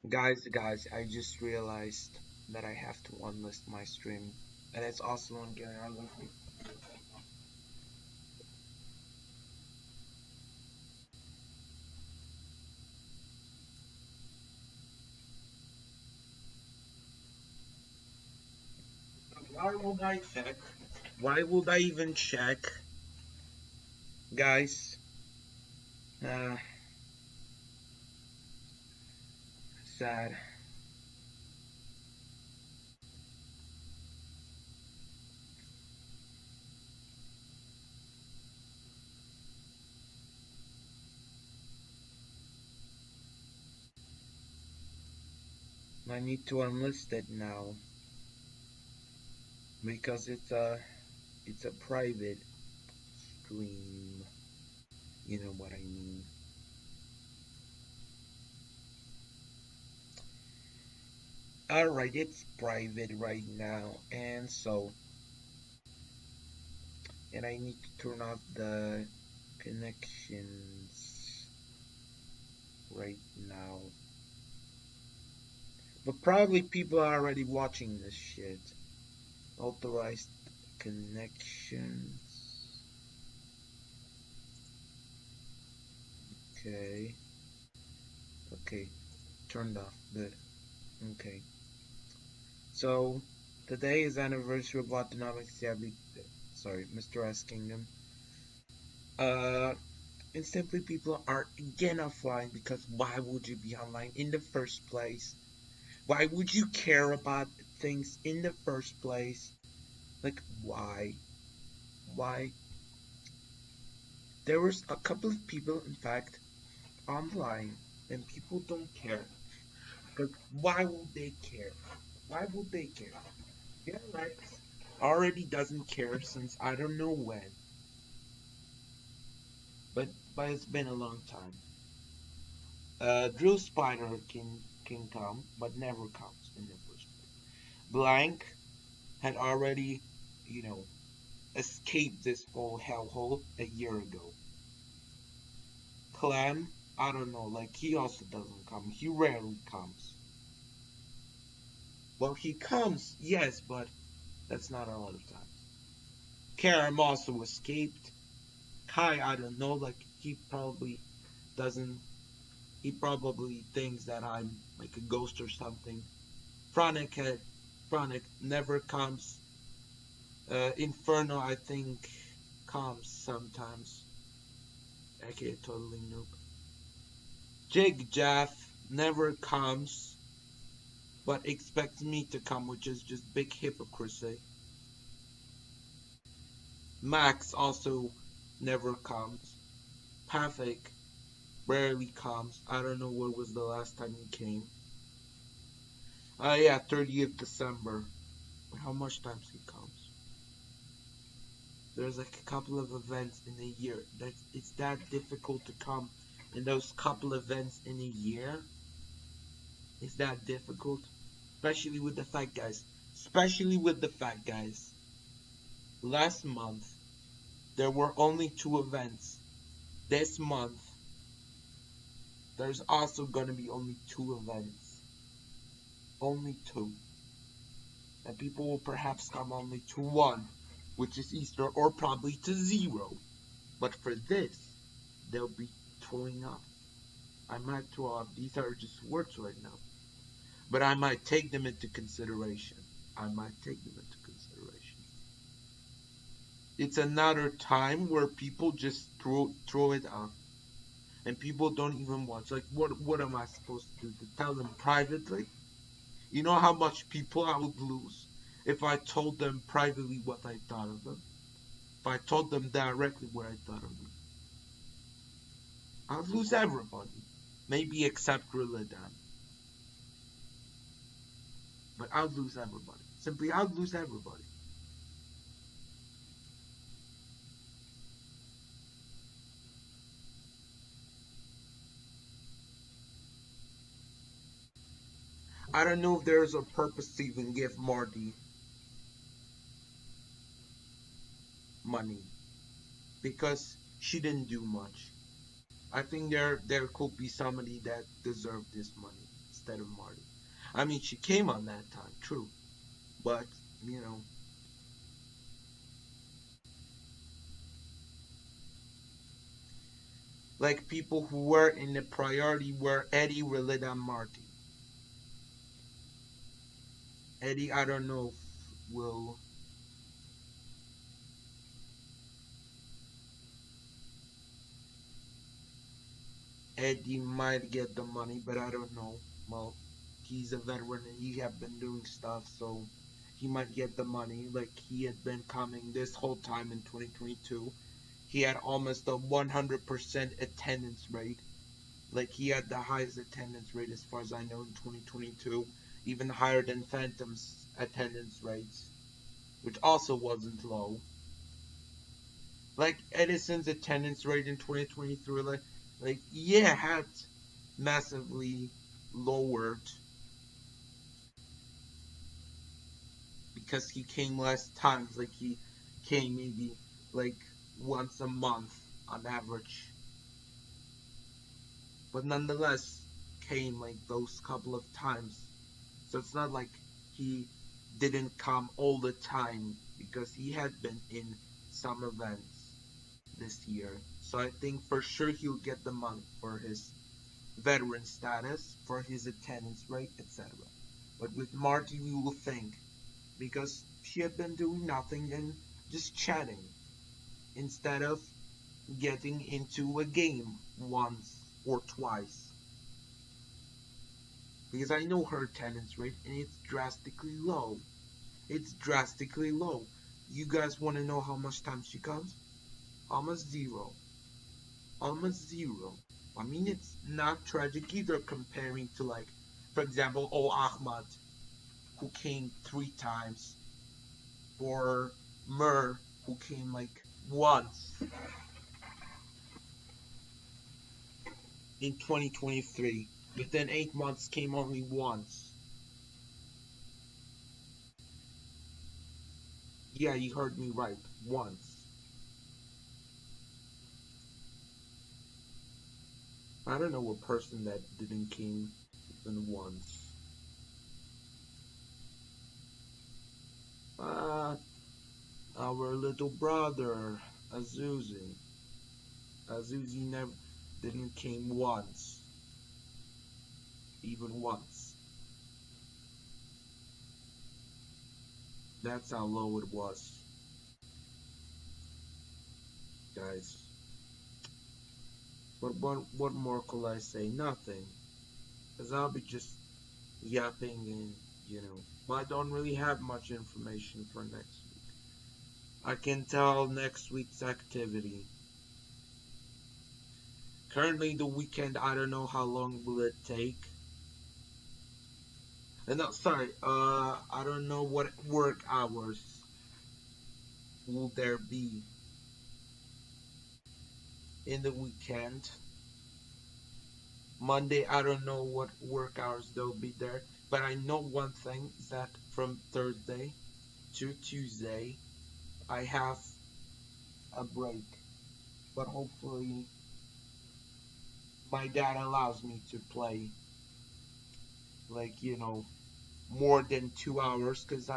Guys, I just realized that I have to unlist my stream, and it's also on Gary. Why would I check? Why would I even check, guys? Uh, sad. I need to unlist it now because it's a private stream. You know what I mean? All right, it's private right now, and I need to turn off the connections right now. But probably people are already watching this shit. Authorized connections. Okay. Okay. Turned off. Good. Okay. So today is anniversary of Autonomic Sably. Sorry, Mr. S Kingdom. Uh, and simply people are again offline because why would you be online in the first place? Why would you care about things in the first place? Like why? Why? There was a couple of people, in fact, online, and people don't care. Because why would they care? Why would they care? Yeah, Rex already doesn't care since I don't know when, but it's been a long time. Drill Spider can come, but never comes in the first place. Blank had already, you know, escaped this whole hellhole a year ago. Clem, I don't know, like he also doesn't come. He rarely comes. Well, he comes, yes, but that's not a lot of times. Karam also escaped. Kai, I don't know, like he probably doesn't. He probably thinks that I'm like a ghost or something. Fronic never comes. Inferno, I think, comes sometimes. Okay, totally noob. Jig Jeff never comes, but expects me to come, which is just big hypocrisy. Max also never comes. Pathic rarely comes. I don't know what was the last time he came. Yeah, 30th December. But how much times he comes? There's like a couple of events in a year. That it's that difficult to come in those couple events in a year. It's that difficult, especially with the fact, guys. Especially with the fact, guys. Last month there were only two events. This month there's also gonna be only two events. Only two. And people will perhaps come only to one, which is Easter, or probably to zero. But for this, they'll be throwing up. I might throw up. These are just words right now. But I might take them into consideration. I might take them into consideration. It's another time where people just throw it up. And people don't even watch. Like, what am I supposed to do? To tell them privately? You know how much people I would lose if I told them privately what I thought of them? If I told them directly what I thought of them? I'd lose everybody. Maybe except Rilladan. But I'd lose everybody. Simply, I'd lose everybody. I don't know if there's a purpose to even give Marty money because she didn't do much. I think there could be somebody that deserved this money. instead of Marty. I mean, she came on that time, true, but you know, like people who were in the priority were Eddie, Relida, and Marty. Eddie, I don't know if will. Eddie might get the money, but I don't know. Well, he's a veteran and he have been doing stuff, so he might get the money. Like he had been coming this whole time in 2022. He had almost a 100% attendance rate. Like he had the highest attendance rate as far as I know in 2022, even higher than Phantom's attendance rates, which also wasn't low. Like Edison's attendance rate in 2023, like yeah, had massively lowered because he came less times. Like he came maybe like once a month on average, but nonetheless came like those couple of times. So it's not like he didn't come all the time because he had been in some events this year. So I think for sure he'll get the money for his veteran status, for his attendance rate, etc. But with Marty, we will think because she had been doing nothing and just chatting instead of getting into a game once or twice. Because I know her attendance rate and it's drastically low. It's drastically low. You guys want to know how much time she comes? Almost zero. Almost zero. I mean, it's not tragic either comparing to, like, for example, Ahmad, who came 3 times, or Mur, who came like once in 2023. Within 8 months, came only once. Yeah, you heard me right. Once. I don't know a person that didn't came even once. But our little brother, Azuzi. Azuzi never didn't came once. Even once. That's how low it was, guys. But what more could I say? Nothing. Because I'll be just yapping and, I don't really have much information for next week. I can tell next week's activity. Currently, the weekend, I don't know how long will it take. No, sorry, I don't know what work hours will there be in the weekend. Monday, I don't know what work hours they'll be there, but I know one thing is that from Thursday to Tuesday, I have a break. But hopefully, my dad allows me to play, like, more than 2 hours, because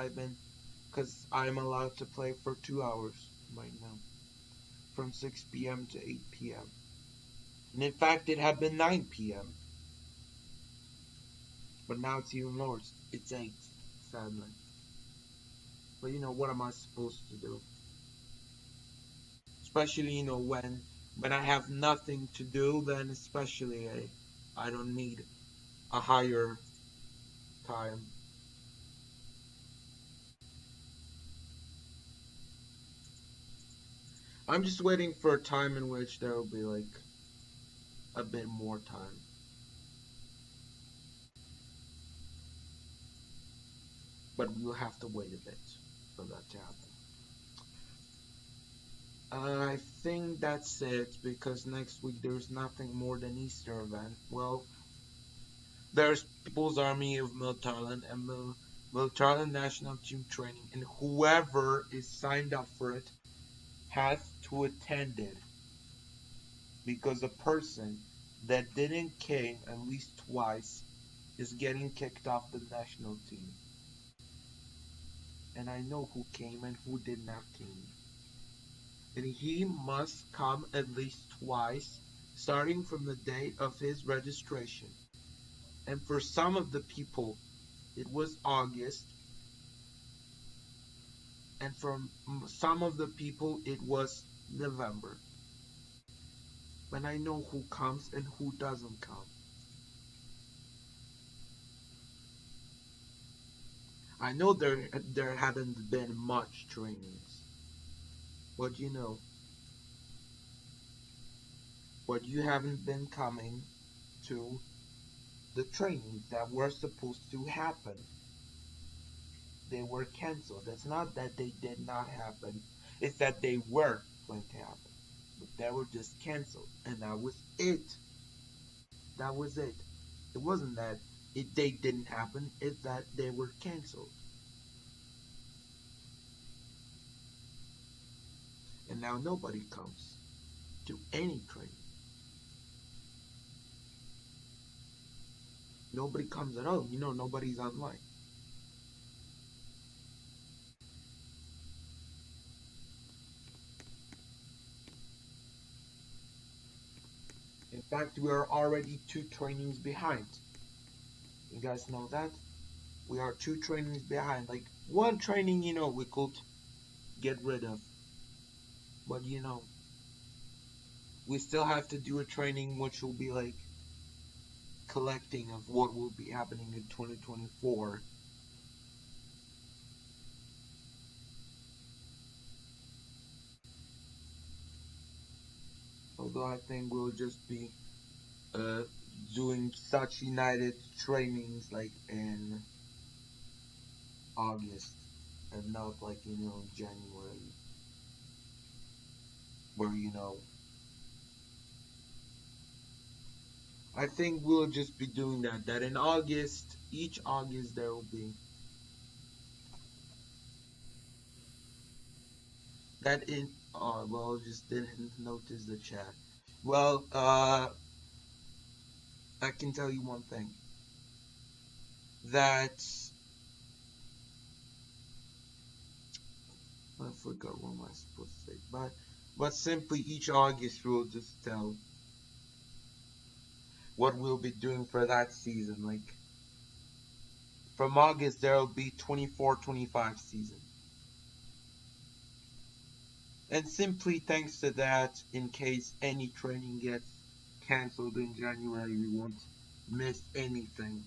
I'm allowed to play for 2 hours right now, from 6 p.m. to 8 p.m. And in fact, it had been 9 p.m., but now it's even lower. It's 8, sadly. But what am I supposed to do? Especially, when I have nothing to do, then especially I don't need a higher time. I'm just waiting for a time in which there will be like a bit more time. But we'll have to wait a bit for that to happen. I think that's it because next week there's nothing more than Easter event. Well, there's People's Army of Miltarland and Miltarland National Team Training, and whoever is signed up for it has to attend it because a person that didn't came at least twice is getting kicked off the national team. And I know who came and who did not came. And he must come at least twice, starting from the date of his registration. And for some of the people, it was August, and for some of the people, it was November. But I know who comes and who doesn't come. I know there haven't been much trainings, but but you haven't been coming to the trainings that were supposed to happen. They were canceled. It's not that they did not happen, it's that they were going to happen. But they were just canceled. And that was it. That was it. It wasn't that they didn't happen, it's that they were canceled. And now nobody comes to any training. Nobody comes at all. Nobody's online. In fact, we are already 2 trainings behind. You guys know that? We are 2 trainings behind. Like, one training, we could get rid of. But, we still have to do a training which will be like collecting of what will be happening in 2024. Although I think we'll just be uh, doing such united trainings like in August and not like January, where I think we'll just be doing that in August, each August there will be that in well, just didn't notice the chat. Well, I can tell you one thing, that I forgot what am I supposed to say, but simply each August we'll just tell what we'll be doing for that season. Like, from August there'll be 24-25 season. And simply thanks to that, in case any training gets cancelled in January, we won't miss anything.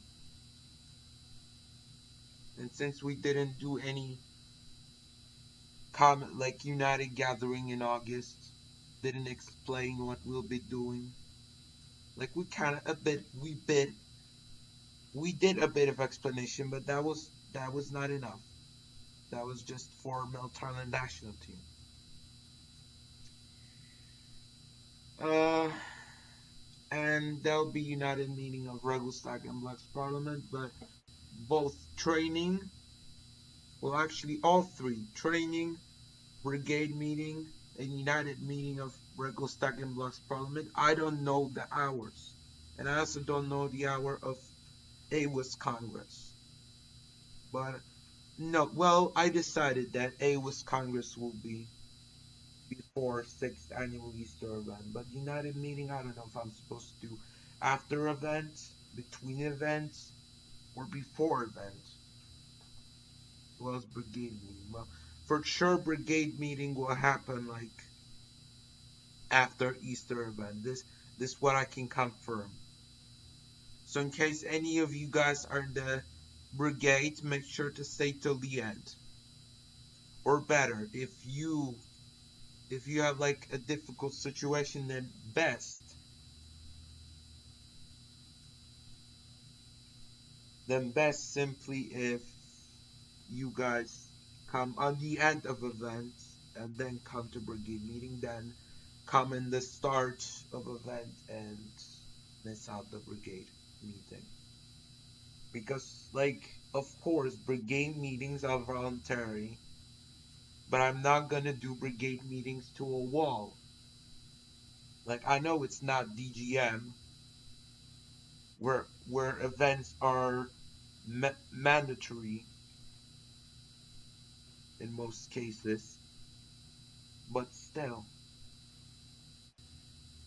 And since we didn't do any comment like United Gathering in August, didn't explain what we'll be doing. Like, we kind of we did a bit of explanation, but that was not enough. That was just for Thailand national team. Uh, and there'll be United meeting of Regelstag and Blacks Parliament, but both training, well, actually all three, training, brigade meeting, and United meeting of Regelstag and Blacks Parliament, I don't know the hours, and I also don't know the hour of AWAS Congress. But no, well, I decided that AWAS Congress will be before 6th annual Easter event. But United meeting, I don't know if I'm supposed to do after events, between events, or before events. Well, as brigade meeting. Well, for sure, brigade meeting will happen like after Easter event. This is what I can confirm. So in case any of you guys are in the brigade, make sure to stay till the end. Or better, if you have like a difficult situation, then best simply if you guys come on the end of events and then come to brigade meeting, then come in the start of event and miss out the brigade meeting. Because, like, of course, brigade meetings are voluntary, but I'm not gonna do brigade meetings to a wall. Like, I know it's not DGM, where events are mandatory in most cases, but still,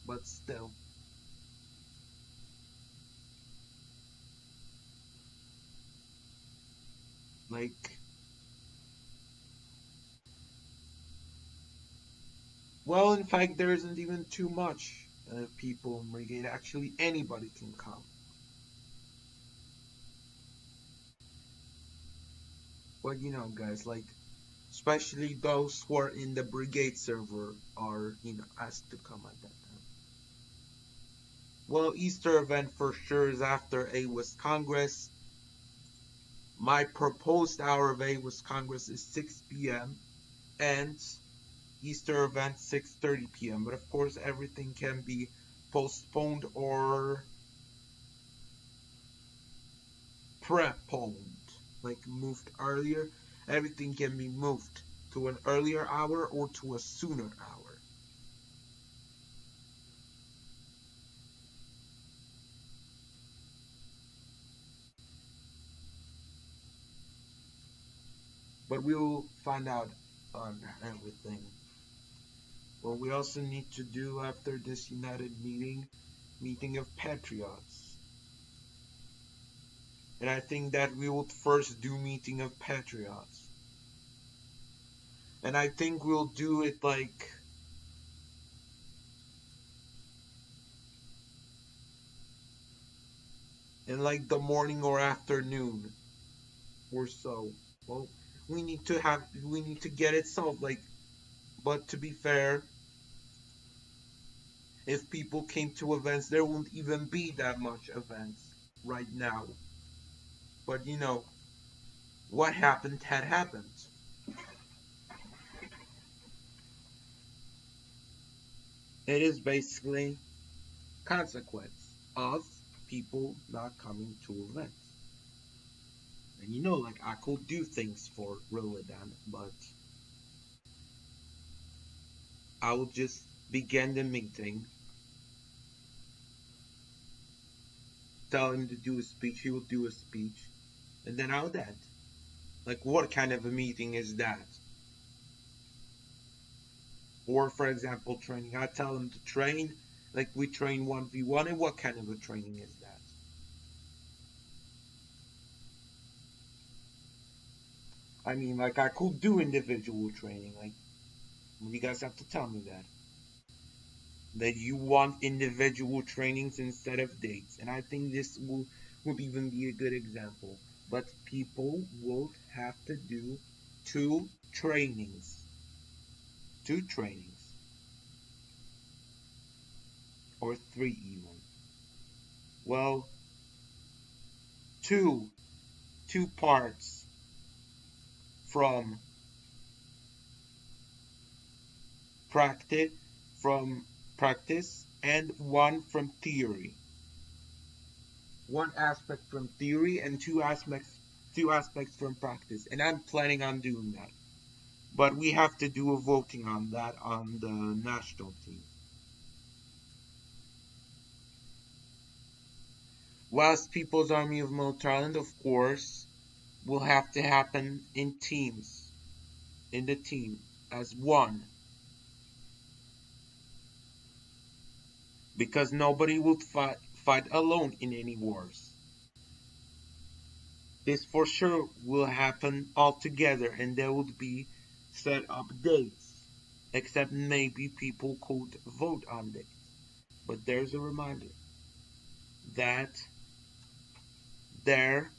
but still, like, well, in fact, there isn't even too much people in Brigade. Actually, anybody can come. But guys, like, especially those who are in the Brigade server are, asked to come at that time. Well, Easter event for sure is after AWS Congress. My proposed hour of AWS Congress is 6 p.m. and Easter event 6:30 p.m. But of course, everything can be postponed or preponed, like moved earlier. Everything can be moved to an earlier hour or to a sooner hour. But we will find out on everything. What we also need to do after this united meeting of patriots. And I think that we would first do meeting of patriots. And I think we'll do it like in like the morning or afternoon or so. Well, we need to get it solved. Like, but to be fair, if people came to events, there won't even be that much events right now. But what happened had happened. It is basically consequence of people not coming to events. And like I could do things for Rodan, but I will just begin the meeting, tell him to do a speech, he will do a speech, and then I'll end. Like, what kind of a meeting is that? Or, for example, training. I tell him to train, like we train 1v1, and what kind of a training is that? I mean, like, I could do individual training. Like, you guys have to tell me that. That you want individual trainings instead of dates. And I think this would even be a good example. But people will have to do two trainings. Two trainings. Or three even. Well, two. Two parts from practice from practice and one from theory. One aspect from theory and two aspects from practice. And I'm planning on doing that. But we have to do a voting on that on the national team. Whilst People's Army of Militaryland, of course, will have to happen in teams, in the team, as one. Because nobody will fight alone in any wars. This for sure will happen all together and there would be set up dates. Except maybe people could vote on dates. But there's a reminder that there,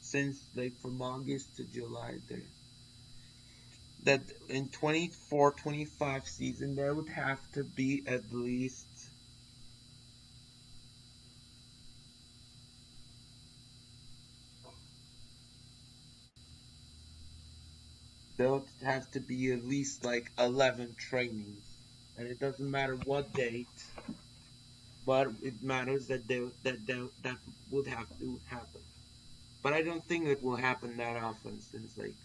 since like from August to July, there that in 24-25 season there would have to be at least there would have to be at least like 11 trainings, and it doesn't matter what date, but it matters that would have to happen. But I don't think it will happen that often since like,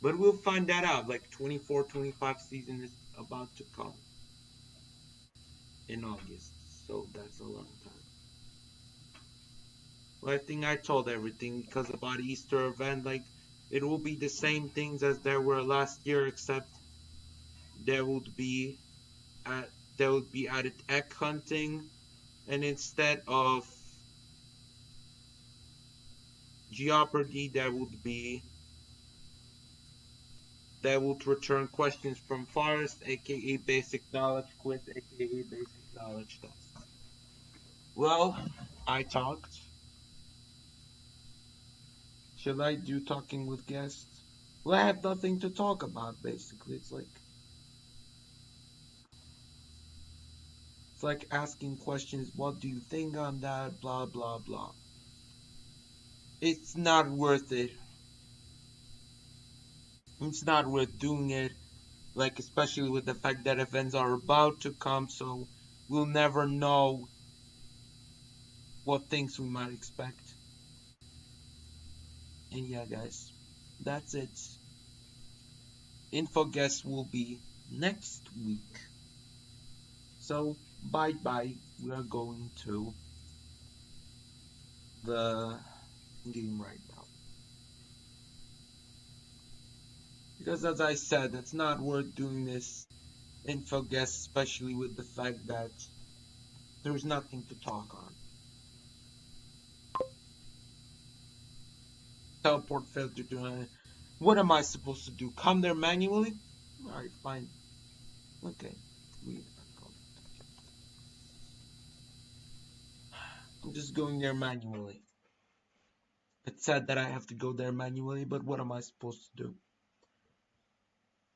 but we'll find that out. Like 24-25 season is about to come in August, so that's a long time. Well, I think I told everything because about Easter event, like it will be the same things as there were last year, except there would be at there would be added egg hunting, and instead of Jeopardy, there would return questions from Forest, aka Basic Knowledge Quiz, aka Basic Knowledge Test. Well, I talked. Should I do talking with guests? Well, I have nothing to talk about, basically. It's like asking questions, what do you think on that, blah blah blah. It's not worth it. It's not worth doing it, like especially with the fact that events are about to come, so we'll never know what things we might expect. And yeah, guys, that's it. Info guests will be next week. So, bye bye. We are going to the game right now. Because, as I said, it's not worth doing this info guest, especially with the fact that there's nothing to talk on. Teleport failed to do it. What am I supposed to do? Come there manually? Alright, fine. Okay. I'm just going there manually. It said that I have to go there manually, but what am I supposed to do?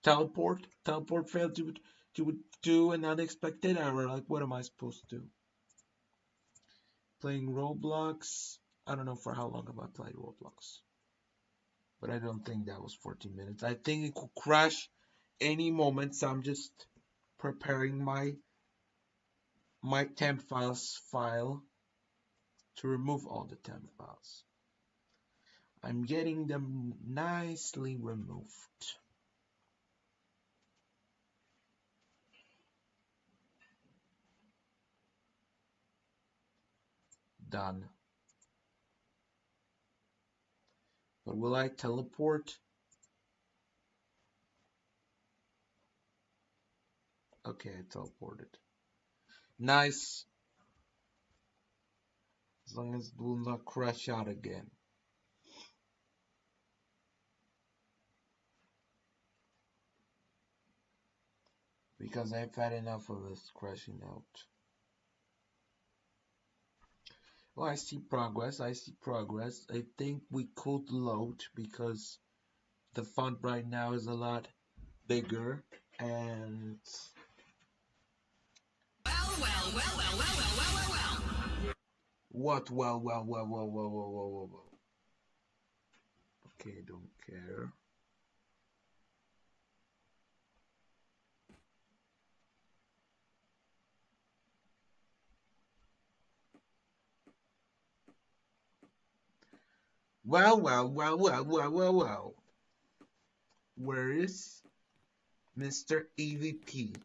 Teleport? Teleport failed to do an unexpected error. Like, what am I supposed to do? Playing Roblox. I don't know for how long have I played Roblox. But I don't think that was 14 minutes. I think it could crash any moment, so I'm just preparing my temp files file to remove all the temp files. I'm getting them nicely removed. Done. But will I teleport? Okay, I teleported. Nice. As long as it will not crash out again. Because I've had enough of this crashing out. Well, I see progress. I see progress. I think we could load because the font right now is a lot bigger and what well. Okay, don't care. Well. Where is Mr. AVP?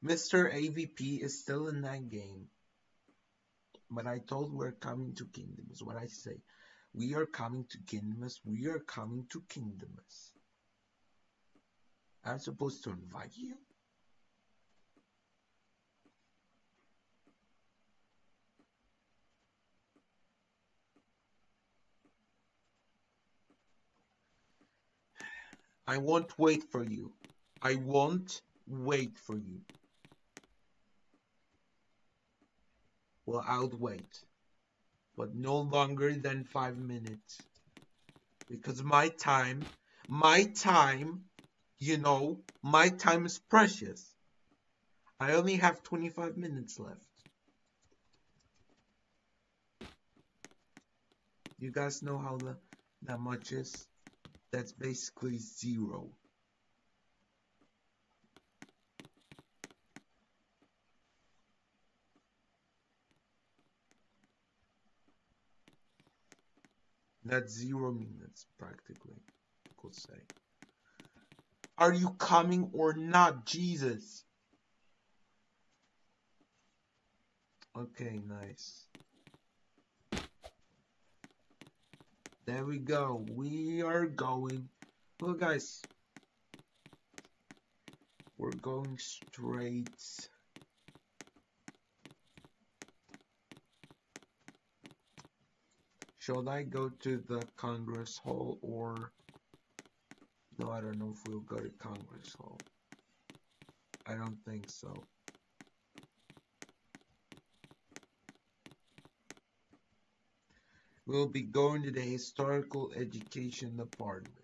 Mr. AVP is still in that game. But I told we're coming to Kingdoms. What I say. We are coming to Kingdoms. We are coming to Kingdoms. I'm supposed to invite you? I won't wait for you. I won't wait for you. Well, I'll wait. But no longer than 5 minutes. Because my time, my time is precious. I only have 25 minutes left. You guys know how that much is? That's basically zero. That's 0 minutes, practically, I could say. Are you coming or not, Jesus? Okay, nice. There we go. We are going. Well, guys, we're going straight. Should I go to the Congress Hall or no? I don't know if we'll go to Congress Hall. I don't think so. We'll be going to the Historical Education Department.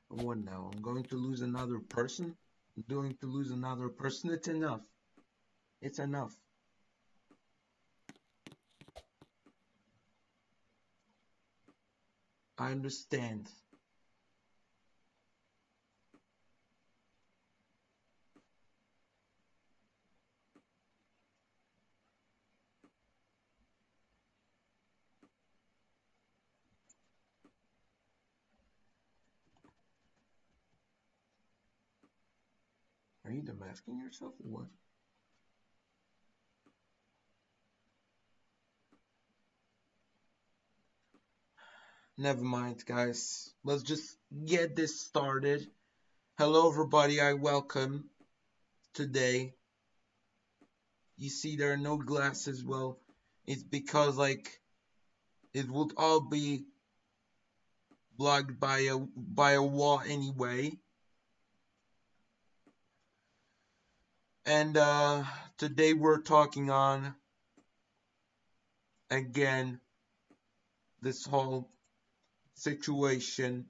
What now? I'm going to lose another person? I'm going to lose another person? It's enough. It's enough. I understand. Are you demasking yourself or what? Never mind, guys. Let's just get this started. Hello, everybody. I welcome today. You see, there are no glasses. Well, it's because like it would all be blocked by a wall anyway. And today we're talking on again this whole situation.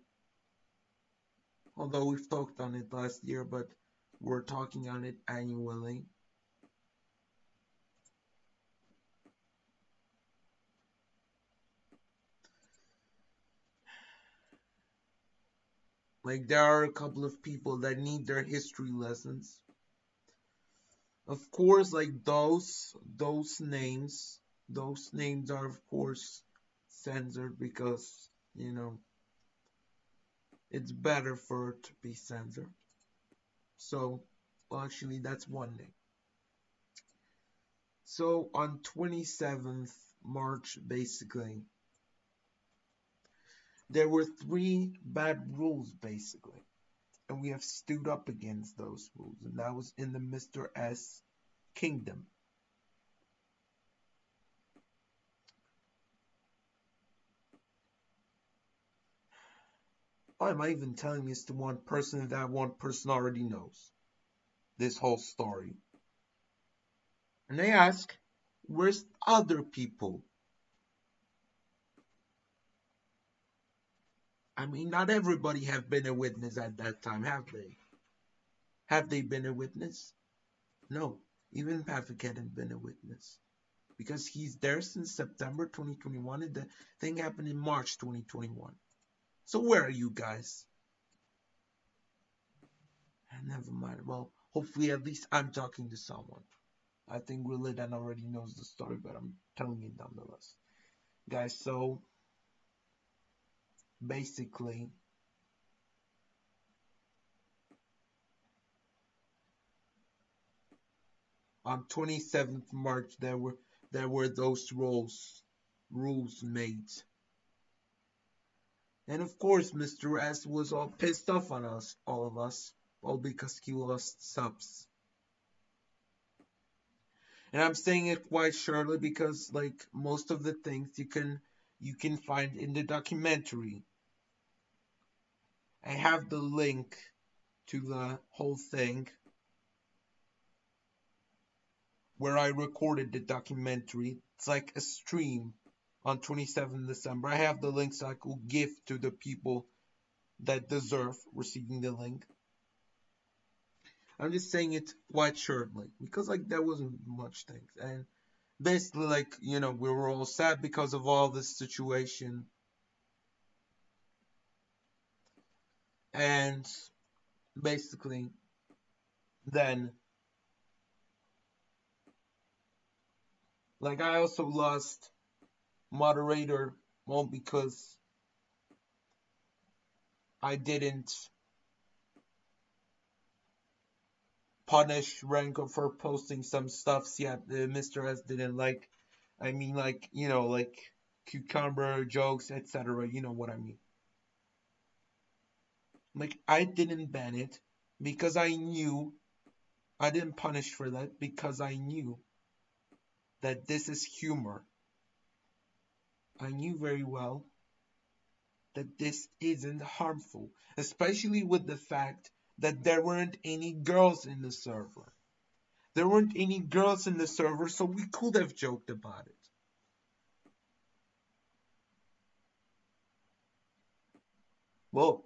Although we've talked on it last year, but we're talking on it annually. Like there are a couple of people that need their history lessons. Of course, like those names are of course censored because you know it's better for it to be censored. So, well, actually, that's one name. So on 27th March, basically, there were three bad rules, basically, and we have stood up against those rules, and that was in the Mr. S kingdom. Why am I even telling this to one person if that one person already knows this whole story? And they ask, where's other people? I mean, not everybody have been a witness at that time, have they? Have they been a witness? No, even Patrick hadn't been a witness. Because he's there since September 2021 and the thing happened in March 2021. So where are you guys? Never mind. Well, hopefully at least I'm talking to someone. I think Relidan already knows the story, but I'm telling it nonetheless. Guys, so basically on 27th March there were those rules made. And of course Mr. S was all pissed off on us, all of us, all because he lost subs. And I'm saying it quite surely because like most of the things you can find in the documentary. I have the link to the whole thing where I recorded the documentary. It's like a stream on 27th December. I have the link so I could give to the people that deserve receiving the link. I'm just saying it quite shortly because like there wasn't much things, and basically like we were all sad because of all this situation, and basically then like I also lost moderator, well, because I didn't punish Renko for posting some stuffs yet Mr. S didn't like. I mean, like, like cucumber jokes, etc. You know what I mean. Like, I didn't ban it because I knew, I didn't punish for that because I knew that this is humor. I knew very well that this isn't harmful, especially with the fact that there weren't any girls in the server. There weren't any girls in the server, so we could have joked about it. Well,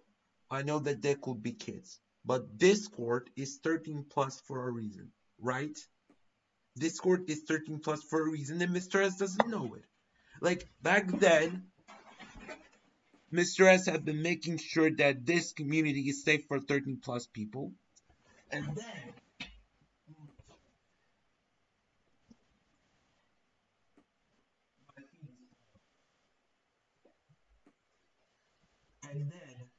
I know that there could be kids, but Discord is 13 plus for a reason, right? Discord is 13 plus for a reason, and Mr. S doesn't know it. Like, back then, Mr. S had been making sure that this community is safe for 13 plus people. And then, and then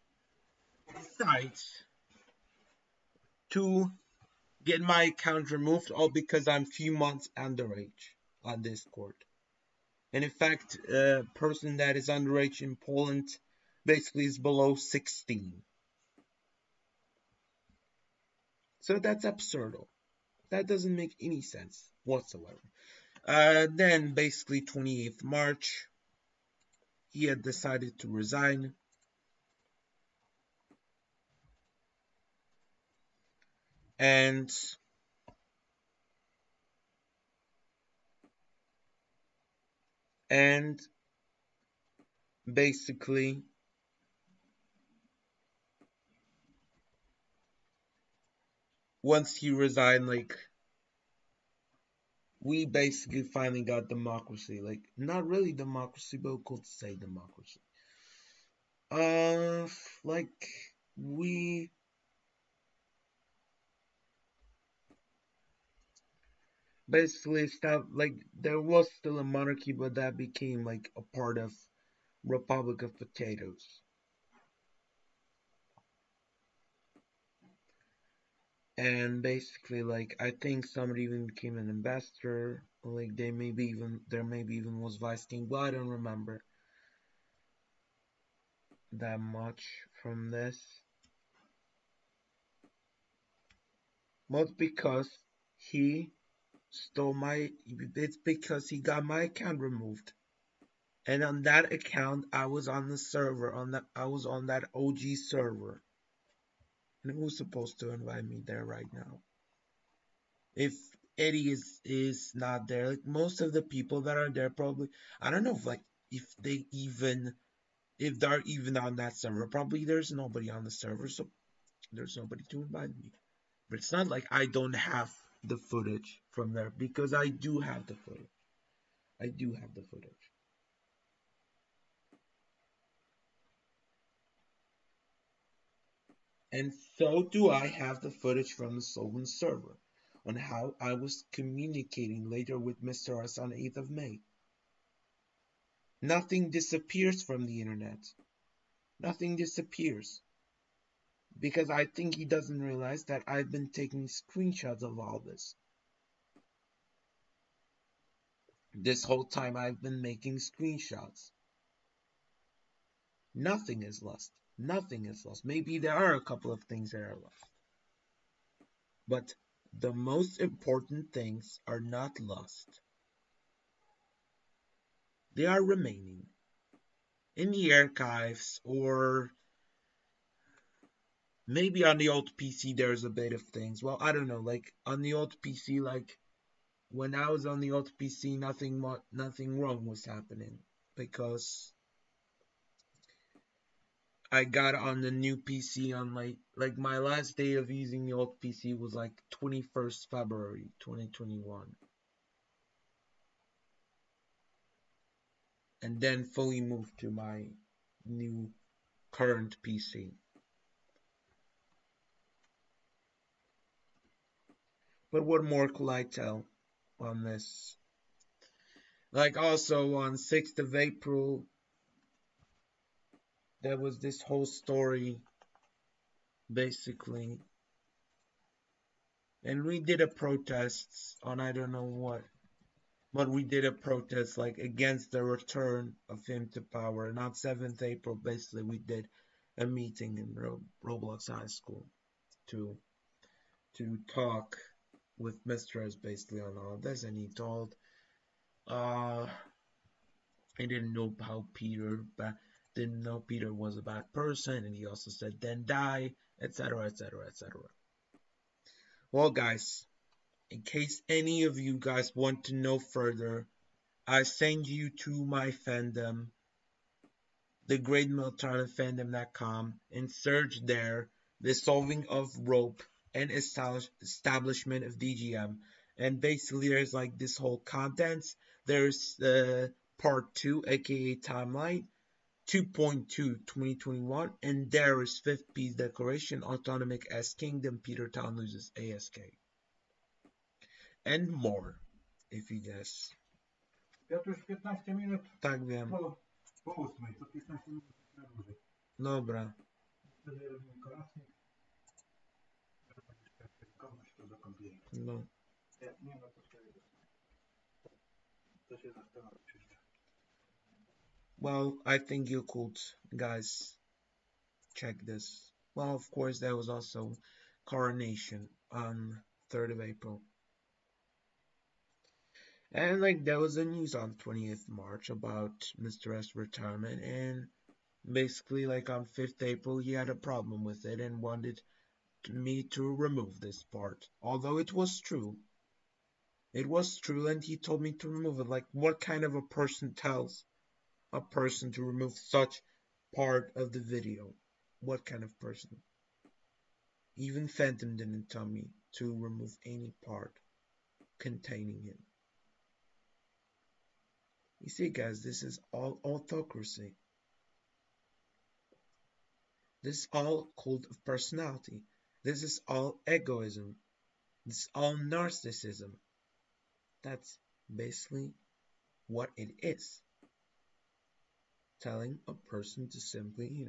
decides to get my account removed, all because I'm few months underage on Discord. And in fact, a person that is underage in Poland basically is below 16. So that's absurd. That doesn't make any sense whatsoever. Then basically 28th March, he had decided to resign. And and basically once he resigned, like we basically finally got democracy. Like not really democracy, but could say democracy. Uh, like we basically stopped. Like there was still a monarchy, but that became like a part of Republic of Potatoes. And basically, like I think somebody even became an ambassador. Like they maybe even there maybe even was vice king, but I don't remember that much from this. But because he stole my, it's because he got my account removed. And on that account, I was on the server on that I was on that OG server, and who's supposed to invite me there right now? If Eddie is not there, like most of the people that are there probably I don't know if like if they even if they're even on that server. Probably there's nobody on the server, so there's nobody to invite me. But it's not like I don't have the footage from there because I do have the footage. I do have the footage. And so do I have the footage from the Solon server on how I was communicating later with Mr. S on 8th of May. Nothing disappears from the internet. Nothing disappears. Because I think he doesn't realize that I've been taking screenshots of all this. This whole time I've been making screenshots. Nothing is lost. Nothing is lost. Maybe there are a couple of things that are lost. But the most important things are not lost. They are remaining in the archives, or maybe on the old PC there's a bit of things. Well, I don't know. Like on the old PC, like when I was on the old PC, nothing wrong was happening because I got on the new PC on like my last day of using the old PC was like 21st February 2021. And then fully moved to my new current PC. But what more could I tell on this? Like also on 6th of April, there was this whole story basically. And we did a protest on I don't know what. But we did a protest like against the return of him to power. And on 7th April, basically we did a meeting in Roblox High School to talk with Mr. S basically on all of this, and he told he didn't know how Peter didn't know Peter was a bad person, and he also said then die, etc., etc., etc. Well, guys, in case any of you guys want to know further, I send you to my fandom, thegreatmilitantfandom.com, and search there the solving of rope and establishment of DGM. And basically, there's like this whole contents. There's part 2, aka timeline, 2.2 2021, and there is fifth peace declaration, autonomic as kingdom, Peter Town loses ASK, and more, if you guess. Ja tu już 15 minut Tak wiem. po 8, to 15 minut na dłużej. Dobra. Wtedy robimy kolację. Komuś to zakąpieli. No. Nie no, to wtedy to się zastanowić jeszcze. Well, I think you could, guys, check this. Well, of course, there was also coronation on 3rd of April. And like there was a news on 20th March about Mr. S retirement, and basically like on 5th April he had a problem with it and wanted me to remove this part. Although it was true. It was true, and he told me to remove it. Like, what kind of a person tells a person to remove such part of the video? What kind of person? Even Phantom didn't tell me to remove any part containing him. You see, guys, this is all autocracy. This is all cult of personality. This is all egoism. This is all narcissism. That's basically what it is. Telling a person to simply,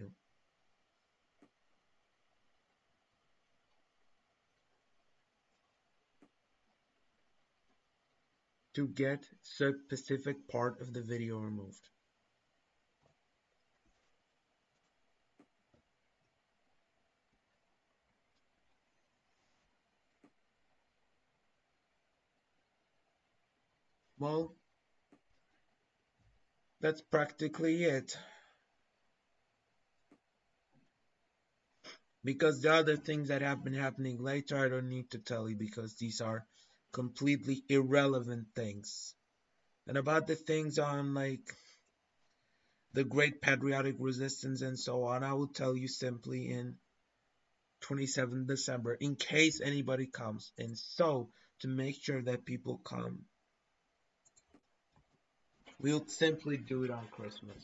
to get a specific part of the video removed. Well, that's practically it. Because the other things that have been happening later, I don't need to tell you because these are completely irrelevant things. And about the things on like the Great Patriotic Resistance and so on, I will tell you simply in 27th December in case anybody comes. And so, to make sure that people come, we'll simply do it on Christmas.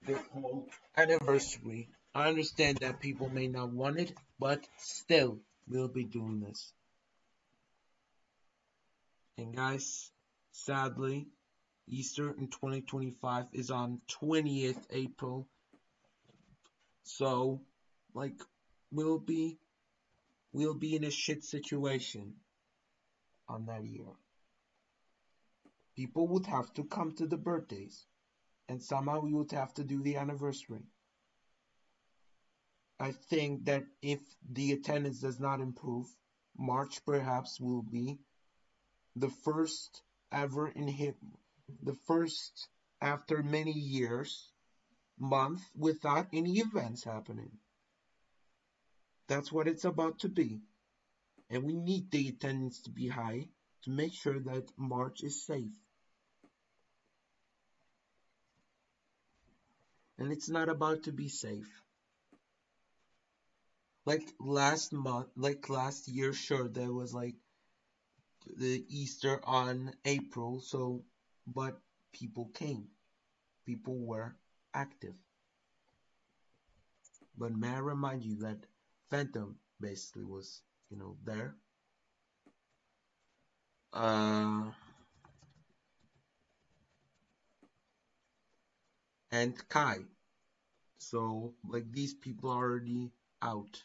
This whole anniversary. I understand that people may not want it, but still, we'll be doing this. And guys, sadly, Easter in 2025 is on 20th April. So, like, we'll be in a shit situation on that year. People would have to come to the birthdays, and somehow we would have to do the anniversary. I think that if the attendance does not improve, March perhaps will be the first ever the first after many years month without any events happening. That's what it's about to be. And we need the attendance to be high to make sure that March is safe. And it's not about to be safe. Like last month, like last year, sure, there was like the Easter on April, so, but people came, people were active. But may I remind you that Phantom basically was, there. Uh, and Kai. So, like, these people are already out.